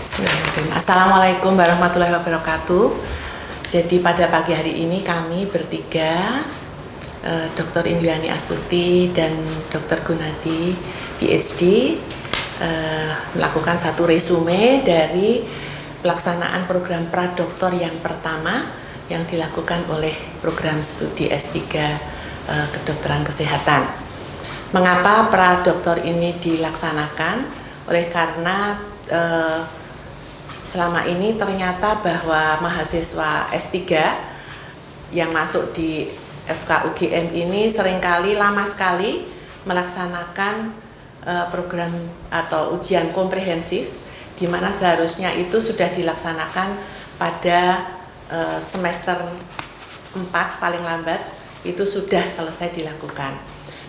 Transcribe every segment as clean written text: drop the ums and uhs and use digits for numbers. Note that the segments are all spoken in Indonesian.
Assalamualaikum warahmatullahi wabarakatuh. Jadi pada pagi hari ini kami bertiga, Dr. Indriani Astuti dan Dr. Gunati PhD, melakukan satu resume dari pelaksanaan program pradoktor yang pertama yang dilakukan oleh program studi S3 kedokteran kesehatan. Mengapa pradoktor ini dilaksanakan? Oleh karena selama ini ternyata bahwa mahasiswa S3 yang masuk di FK UGM ini seringkali lama sekali melaksanakan program atau ujian komprehensif, di mana seharusnya itu sudah dilaksanakan pada semester 4 paling lambat itu sudah selesai dilakukan.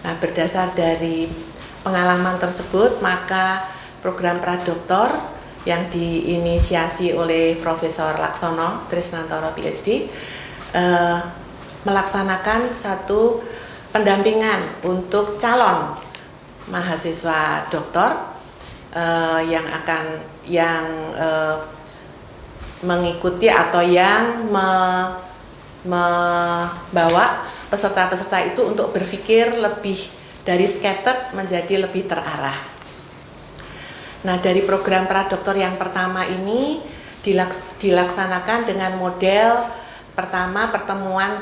Nah, berdasar dari pengalaman tersebut, maka program pradoktor yang diinisiasi oleh Profesor Laksono Trisnantoro PhD melaksanakan satu pendampingan untuk calon mahasiswa doktor yang mengikuti atau yang membawa peserta-peserta itu untuk berpikir lebih dari scattered menjadi lebih terarah. Nah, dari program pradoktor yang pertama ini dilaksanakan dengan model pertama pertemuan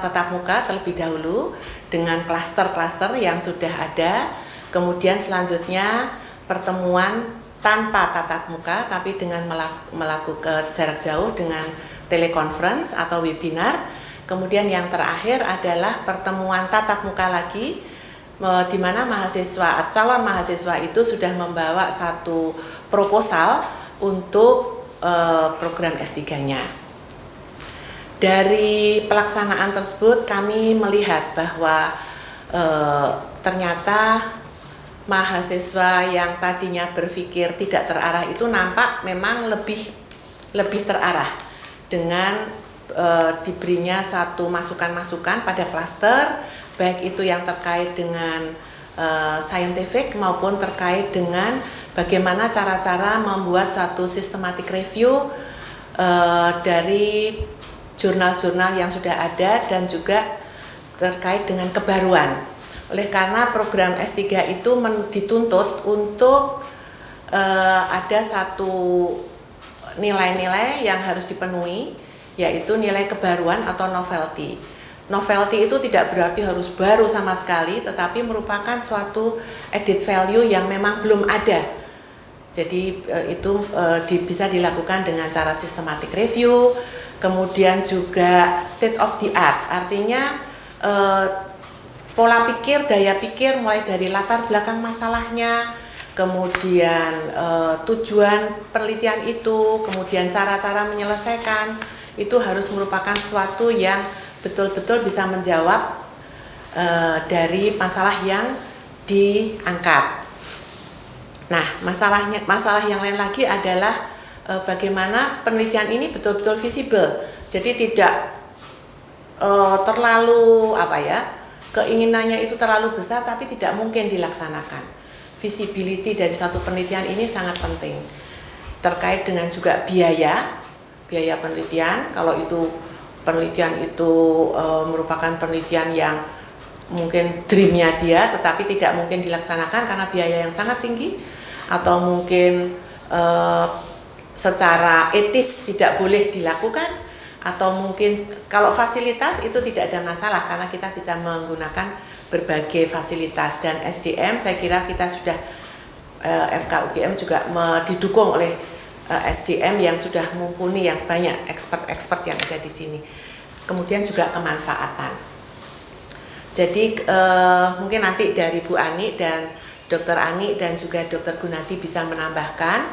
tatap muka terlebih dahulu dengan klaster-klaster yang sudah ada, kemudian selanjutnya pertemuan tanpa tatap muka tapi dengan melakukan jarak jauh dengan telekonferensi atau webinar, kemudian yang terakhir adalah pertemuan tatap muka lagi, di mana calon mahasiswa itu sudah membawa satu proposal untuk program S3-nya. Dari pelaksanaan tersebut kami melihat bahwa ternyata mahasiswa yang tadinya berpikir tidak terarah itu nampak memang lebih terarah dengan diberinya satu masukan-masukan pada klaster, baik itu yang terkait dengan scientific maupun terkait dengan bagaimana cara-cara membuat satu systematic review dari jurnal-jurnal yang sudah ada dan juga terkait dengan kebaruan. Oleh karena program S3 itu dituntut untuk ada satu nilai-nilai yang harus dipenuhi, yaitu nilai kebaruan atau novelty. Novelty itu tidak berarti harus baru sama sekali, tetapi merupakan suatu added value yang memang belum ada. Jadi itu bisa dilakukan dengan cara systematic review, kemudian juga state of the art, artinya pola pikir, daya pikir mulai dari latar belakang masalahnya, kemudian tujuan penelitian itu, kemudian cara-cara menyelesaikan, itu harus merupakan sesuatu yang betul-betul bisa menjawab dari masalah yang diangkat. Nah, masalah yang lain lagi adalah bagaimana penelitian ini betul-betul visible. Jadi tidak terlalu keinginannya itu terlalu besar tapi tidak mungkin dilaksanakan. Visibility dari satu penelitian ini sangat penting. Terkait dengan juga biaya penelitian, kalau itu penelitian itu merupakan penelitian yang mungkin dreamnya dia tetapi tidak mungkin dilaksanakan karena biaya yang sangat tinggi, atau mungkin secara etis tidak boleh dilakukan, atau mungkin kalau fasilitas itu tidak ada masalah karena kita bisa menggunakan berbagai fasilitas, dan SDM saya kira kita sudah FK UGM juga didukung oleh SDM yang sudah mumpuni, yang banyak expert yang ada di sini. Kemudian juga kemanfaatan. Jadi mungkin nanti dari Bu Ani dan Dr. Ani dan juga Dr. Gunati bisa menambahkan.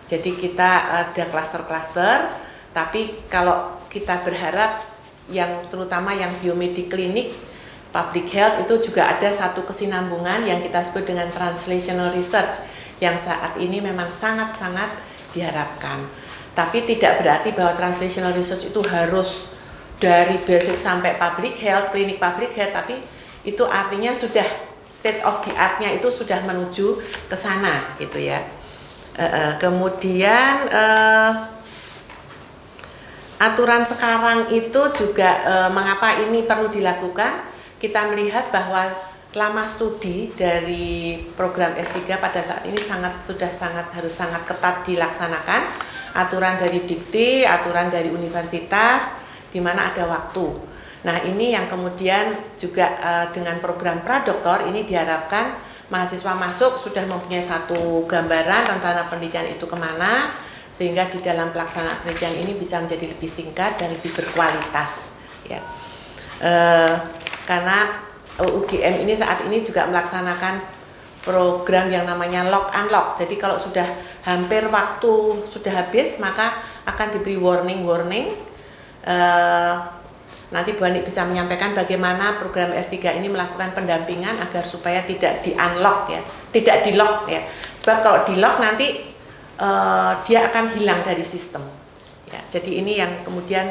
Jadi kita ada klaster-klaster, tapi kalau kita berharap yang terutama yang biomedik klinik, public health itu juga ada satu kesinambungan yang kita sebut dengan translational research yang saat ini memang sangat-sangat diharapkan. Tapi tidak berarti bahwa translational research itu harus dari basic sampai public health, klinik public health, tapi itu artinya sudah state of the art-nya itu sudah menuju ke sana gitu ya. Kemudian aturan sekarang itu juga mengapa ini perlu dilakukan, kita melihat bahwa lama studi dari program S3 pada saat ini harus sangat ketat dilaksanakan, aturan dari Dikti, aturan dari universitas, di mana ada waktu. Nah, ini yang kemudian juga dengan program Pradoktor ini diharapkan mahasiswa masuk sudah mempunyai satu gambaran rencana penelitian itu kemana, sehingga di dalam pelaksanaan penelitian ini bisa menjadi lebih singkat dan lebih berkualitas. Ya. Karena UGM ini saat ini juga melaksanakan program yang namanya lock unlock. Jadi kalau sudah hampir waktu sudah habis, maka akan diberi warning. Nanti Bu Ani bisa menyampaikan bagaimana program S3 ini melakukan pendampingan agar supaya tidak di-unlock ya, tidak di-lock ya. Sebab kalau di-lock nanti dia akan hilang dari sistem. Ya, jadi ini yang kemudian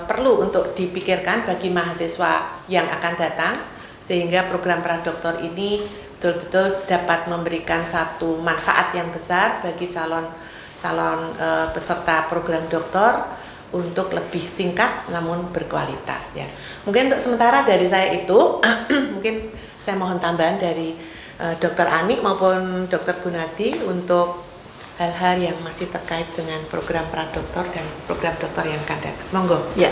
perlu untuk dipikirkan bagi mahasiswa yang akan datang, sehingga program Pradoktor ini betul-betul dapat memberikan satu manfaat yang besar bagi calon peserta program doktor untuk lebih singkat namun berkualitas ya. Mungkin untuk sementara dari saya itu mungkin saya mohon tambahan dari Dr. Ani maupun Dr. Gunadi untuk hal-hal yang masih terkait dengan program Pradoktor dan program doktor yang akan datang. Monggo. Ya,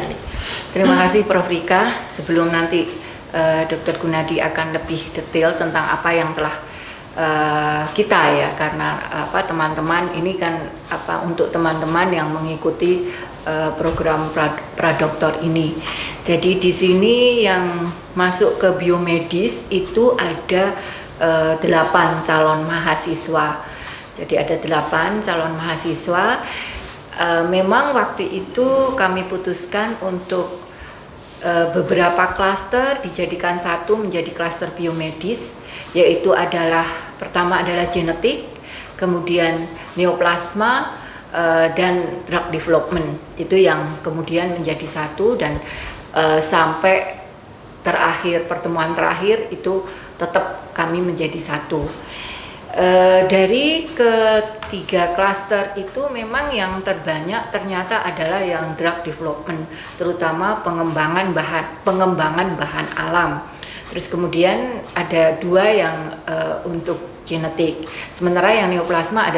terima kasih Prof. Rika. Sebelum nanti Dr. Gunadi akan lebih detail tentang apa yang telah kita ya, karena teman-teman ini kan untuk teman-teman yang mengikuti program Pradoktor ini. Jadi di sini yang masuk ke biomedis itu ada 8 calon mahasiswa. Jadi ada 8 calon mahasiswa. Memang waktu itu kami putuskan untuk beberapa klaster dijadikan satu menjadi klaster biomedis, yaitu adalah pertama adalah genetik, kemudian neoplasma dan drug development. Itu yang kemudian menjadi satu, dan sampai pertemuan terakhir itu tetap kami menjadi satu. Dari ketiga klaster itu memang yang terbanyak ternyata adalah yang drug development, terutama pengembangan bahan alam. Terus kemudian ada 2 yang untuk genetik. Sementara yang neoplasma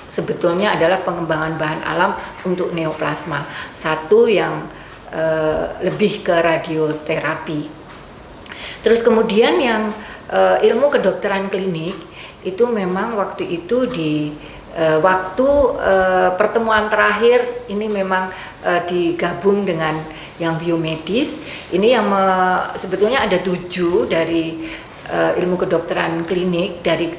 sebetulnya adalah pengembangan bahan alam untuk neoplasma. 1 yang lebih ke radioterapi. Terus kemudian yang ilmu kedokteran klinik itu memang waktu itu di waktu pertemuan terakhir ini memang digabung dengan yang biomedis. Ini yang sebetulnya ada 7 dari ilmu kedokteran klinik dari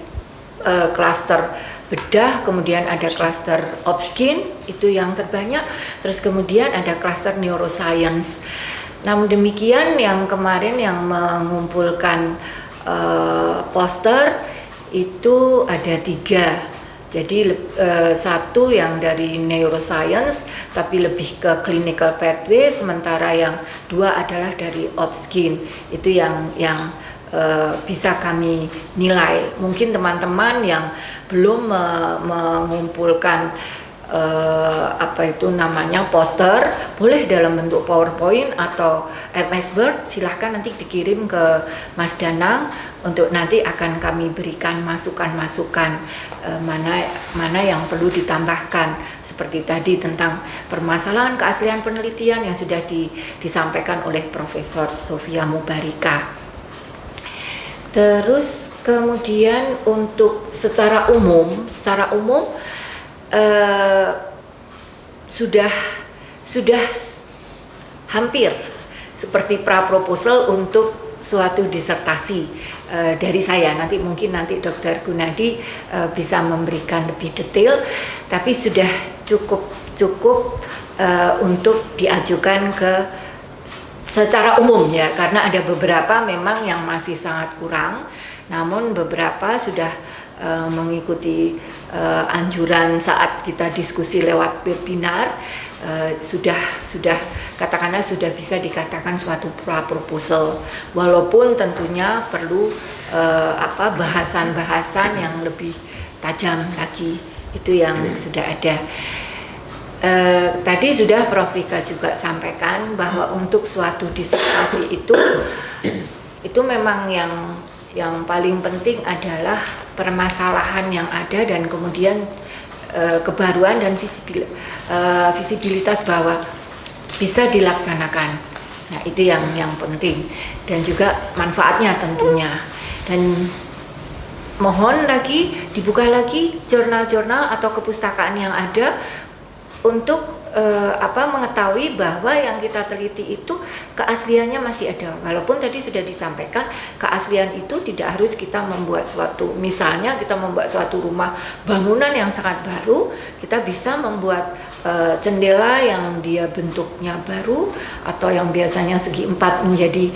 klaster bedah, kemudian ada klaster obskin itu yang terbanyak, terus kemudian ada klaster neuroscience. Namun demikian yang kemarin yang mengumpulkan poster itu ada 3. Jadi 1 yang dari neuroscience tapi lebih ke clinical pathway, sementara yang 2 adalah dari obskin. Itu yang bisa kami nilai. Mungkin teman-teman yang belum mengumpulkan poster, boleh dalam bentuk PowerPoint atau MS Word, silahkan nanti dikirim ke Mas Danang untuk nanti akan kami berikan masukan-masukan mana yang perlu ditambahkan, seperti tadi tentang permasalahan keaslian penelitian yang sudah disampaikan oleh Profesor Sofia Mubarika. Terus kemudian untuk secara umum sudah hampir seperti pra-proposal untuk suatu disertasi dari saya. Nanti Dr. Gunadi bisa memberikan lebih detail, tapi sudah cukup untuk diajukan ke secara umum ya, karena ada beberapa memang yang masih sangat kurang, namun beberapa sudah mengikuti anjuran saat kita diskusi lewat webinar, sudah katakanlah sudah bisa dikatakan suatu proposal, walaupun tentunya perlu bahasan-bahasan yang lebih tajam lagi Itu yang sudah ada. Tadi sudah Prof. Rika juga sampaikan bahwa untuk suatu disertasi itu memang yang paling penting adalah permasalahan yang ada dan kemudian kebaruan dan visibilitas bahwa bisa dilaksanakan. Nah, itu yang penting, dan juga manfaatnya tentunya. Dan mohon lagi dibuka lagi jurnal-jurnal atau kepustakaan yang ada untuk mengetahui bahwa yang kita teliti itu keasliannya masih ada. Walaupun tadi sudah disampaikan, keaslian itu tidak harus kita membuat suatu, misalnya kita membuat suatu rumah bangunan yang sangat baru, kita bisa membuat jendela yang dia bentuknya baru, atau yang biasanya segi 4 menjadi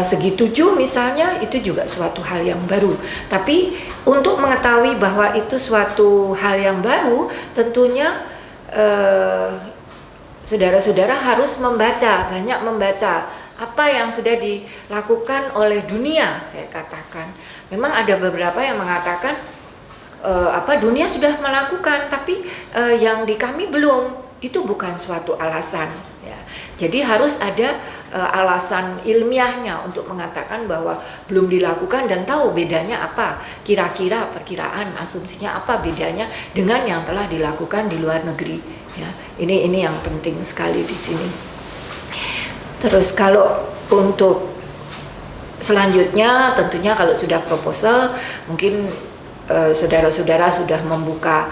segi 7 misalnya, itu juga suatu hal yang baru. Tapi untuk mengetahui bahwa itu suatu hal yang baru, tentunya saudara-saudara harus banyak membaca apa yang sudah dilakukan oleh dunia. Saya katakan, memang ada beberapa yang mengatakan dunia sudah melakukan, tapi yang di kami belum. Itu bukan suatu alasan, ya. Jadi harus ada alasan ilmiahnya untuk mengatakan bahwa belum dilakukan dan tahu bedanya apa, kira-kira perkiraan asumsinya apa bedanya dengan yang telah dilakukan di luar negeri, ya. Ini yang penting sekali di sini. Terus kalau untuk selanjutnya, tentunya kalau sudah proposal, mungkin saudara-saudara sudah membuka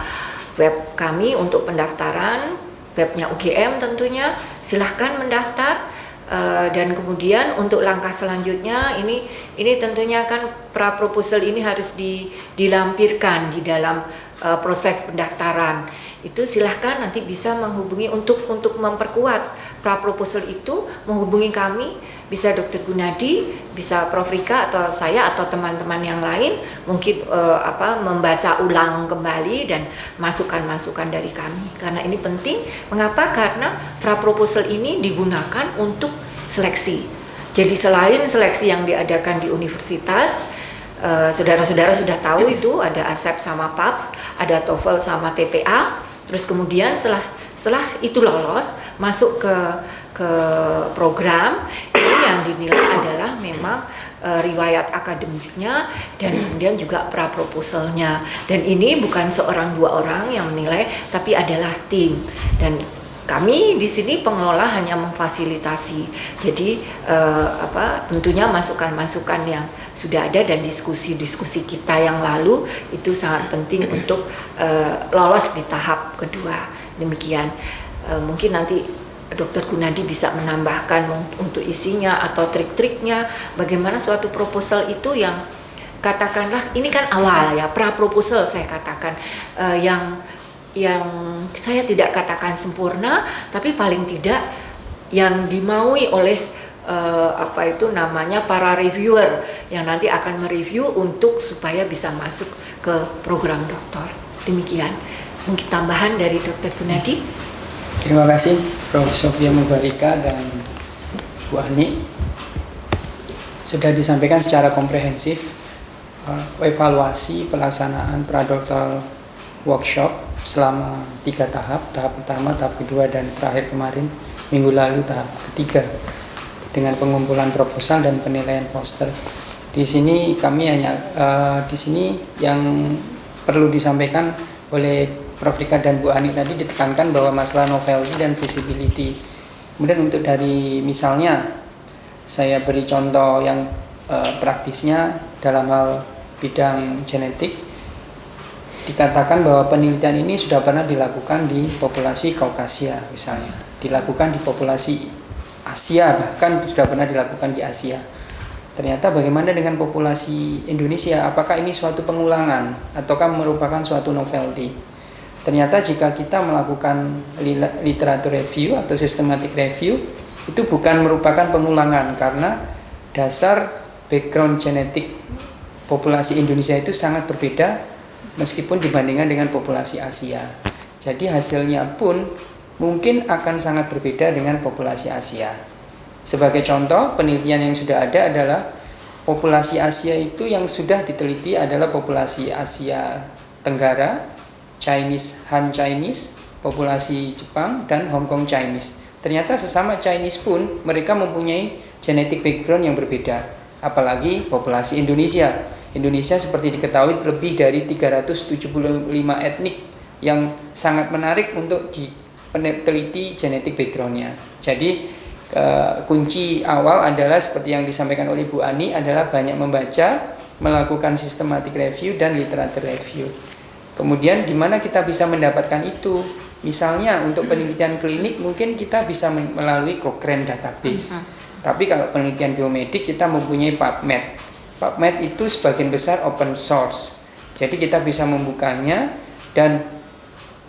web kami untuk pendaftaran, webnya UGM tentunya, silahkan mendaftar. Dan kemudian untuk langkah selanjutnya ini tentunya kan pra proposal ini harus dilampirkan di dalam proses pendaftaran. Itu silahkan nanti bisa menghubungi untuk memperkuat pra proposal itu, menghubungi kami, bisa Dr. Gunadi, bisa Prof. Rika atau saya atau teman-teman yang lain, mungkin membaca ulang kembali dan masukan-masukan dari kami. Karena ini penting. Mengapa? Karena pra proposal ini digunakan untuk seleksi. Jadi selain seleksi yang diadakan di universitas, saudara-saudara sudah tahu itu ada ASEP sama PAPS, ada TOEFL sama TPA. Terus kemudian setelah itu lolos masuk ke program, ini yang dinilai adalah memang riwayat akademisnya dan kemudian juga pra proposalnya. Dan ini bukan seorang dua orang yang menilai, tapi adalah tim. Dan kami di sini pengelola hanya memfasilitasi. Jadi tentunya masukan-masukan yang sudah ada dan diskusi-diskusi kita yang lalu itu sangat penting untuk lolos di tahap kedua. Demikian. Mungkin nanti Dr. Gunadi bisa menambahkan untuk isinya atau trik-triknya bagaimana suatu proposal itu yang katakanlah ini kan awal ya, pra proposal saya katakan yang saya tidak katakan sempurna, tapi paling tidak yang dimaui oleh para reviewer yang nanti akan mereview untuk supaya bisa masuk ke program doktor. Demikian. Mungkin tambahan dari Dr. Gunadi. Terima kasih Prof. Sofia Mubarika dan Bu Ani. Sudah disampaikan secara komprehensif evaluasi pelaksanaan pradoktoral workshop selama 3 tahap. Tahap pertama, tahap kedua, dan terakhir kemarin minggu lalu tahap ketiga dengan pengumpulan proposal dan penilaian poster. Di sini kami di sini yang perlu disampaikan oleh Prof. Rika dan Bu Ani tadi ditekankan bahwa masalah novelty dan visibility. Kemudian untuk dari misalnya saya beri contoh yang praktisnya dalam hal bidang genetik, dikatakan bahwa penelitian ini sudah pernah dilakukan di populasi Kaukasia misalnya, dilakukan di populasi Asia, bahkan sudah pernah dilakukan di Asia. Ternyata bagaimana dengan populasi Indonesia? Apakah ini suatu pengulangan ataukah merupakan suatu novelty? Ternyata jika kita melakukan literatur review atau systematic review, itu bukan merupakan pengulangan karena dasar background genetik populasi Indonesia itu sangat berbeda meskipun dibandingkan dengan populasi Asia. Jadi hasilnya pun mungkin akan sangat berbeda dengan populasi Asia. Sebagai contoh, penelitian yang sudah ada adalah populasi Asia itu yang sudah diteliti adalah populasi Asia Tenggara, Chinese, Han Chinese, populasi Jepang, dan Hong Kong Chinese. Ternyata sesama Chinese pun mereka mempunyai genetic background yang berbeda. Apalagi populasi Indonesia. Indonesia seperti diketahui lebih dari 375 etnik yang sangat menarik untuk diteliti genetic backgroundnya. Jadi kunci awal adalah seperti yang disampaikan oleh Bu Ani adalah banyak membaca, melakukan systematic review dan literature review. Kemudian di mana kita bisa mendapatkan itu? Misalnya untuk penelitian klinik mungkin kita bisa melalui Cochrane database. Tapi kalau penelitian biomedik kita mempunyai PubMed. PubMed itu sebagian besar open source. Jadi kita bisa membukanya, dan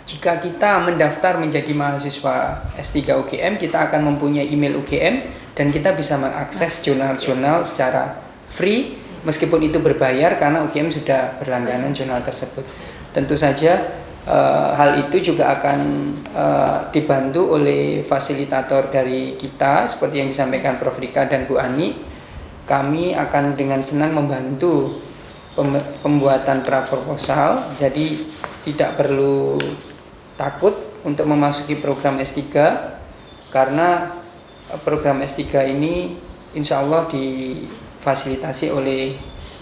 jika kita mendaftar menjadi mahasiswa S3 UGM, kita akan mempunyai email UGM dan kita bisa mengakses jurnal-jurnal secara free meskipun itu berbayar karena UGM sudah berlangganan jurnal tersebut. Tentu saja hal itu juga akan dibantu oleh fasilitator dari kita seperti yang disampaikan Prof. Rika dan Bu Ani. Kami akan dengan senang membantu pembuatan praproposal, jadi tidak perlu takut untuk memasuki program S3 karena program S3 ini insya Allah difasilitasi oleh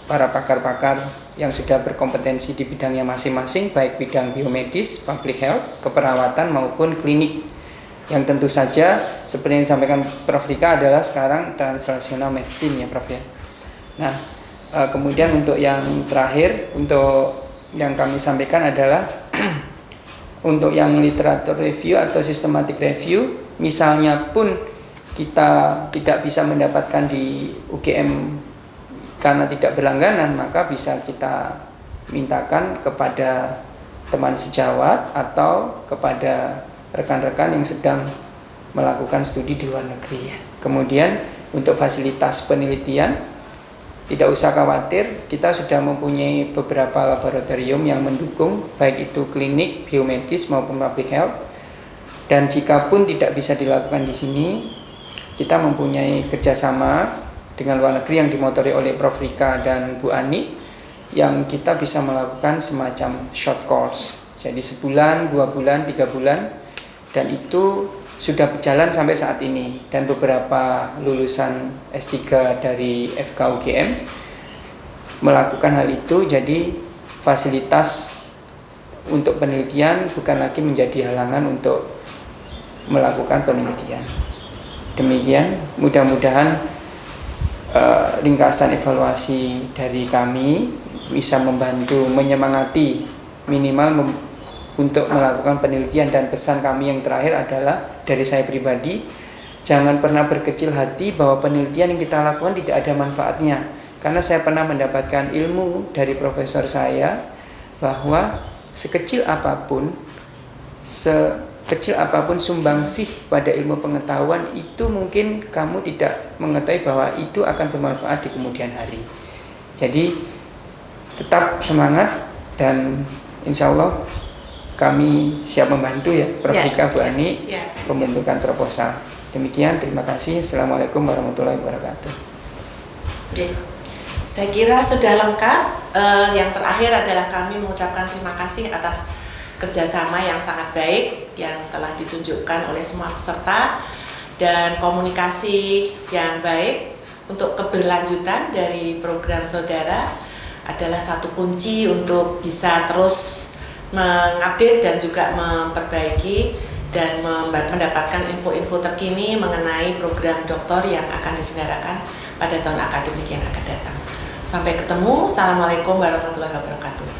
para pakar-pakar yang sudah berkompetensi di bidangnya masing-masing, baik bidang biomedis, public health, keperawatan maupun klinik. Yang tentu saja seperti yang disampaikan Prof. Rika adalah sekarang translational medicine ya Prof ya. Nah kemudian untuk yang terakhir, untuk yang kami sampaikan adalah untuk yang literature review atau systematic review, misalnya pun kita tidak bisa mendapatkan di UGM karena tidak berlangganan, maka bisa kita mintakan kepada teman sejawat atau kepada rekan-rekan yang sedang melakukan studi di luar negeri. Kemudian untuk fasilitas penelitian tidak usah khawatir, kita sudah mempunyai beberapa laboratorium yang mendukung baik itu klinik, biomedis maupun public health. Dan jika pun tidak bisa dilakukan di sini, kita mempunyai kerjasama dengan luar negeri yang dimotori oleh Prof. Rika dan Bu Ani, yang kita bisa melakukan semacam short course. Jadi sebulan, 2 bulan, 3 bulan, dan itu sudah berjalan sampai saat ini. Dan beberapa lulusan S3 dari FK UGM melakukan hal itu, jadi fasilitas untuk penelitian bukan lagi menjadi halangan untuk melakukan penelitian. Demikian, mudah-mudahan ringkasan evaluasi dari kami bisa membantu menyemangati minimal untuk melakukan penelitian. Dan pesan kami yang terakhir adalah dari saya pribadi, jangan pernah berkecil hati bahwa penelitian yang kita lakukan tidak ada manfaatnya. Karena saya pernah mendapatkan ilmu dari profesor saya bahwa sekecil apapun sumbangsih pada ilmu pengetahuan itu mungkin kamu tidak mengetahui bahwa itu akan bermanfaat di kemudian hari. Jadi tetap semangat, dan insya Allah kami siap membantu ya Prof. Rika, Bu Ani, pembentukan proposal. Demikian, terima kasih. Assalamualaikum warahmatullahi wabarakatuh. Saya kira sudah lengkap. Yang terakhir adalah kami mengucapkan terima kasih atas kerjasama yang sangat baik yang telah ditunjukkan oleh semua peserta, dan komunikasi yang baik untuk keberlanjutan dari program saudara adalah satu kunci untuk bisa terus mengupdate dan juga memperbaiki dan mendapatkan info-info terkini mengenai program doktor yang akan diselenggarakan pada tahun akademik yang akan datang. Sampai ketemu. Assalamualaikum warahmatullahi wabarakatuh.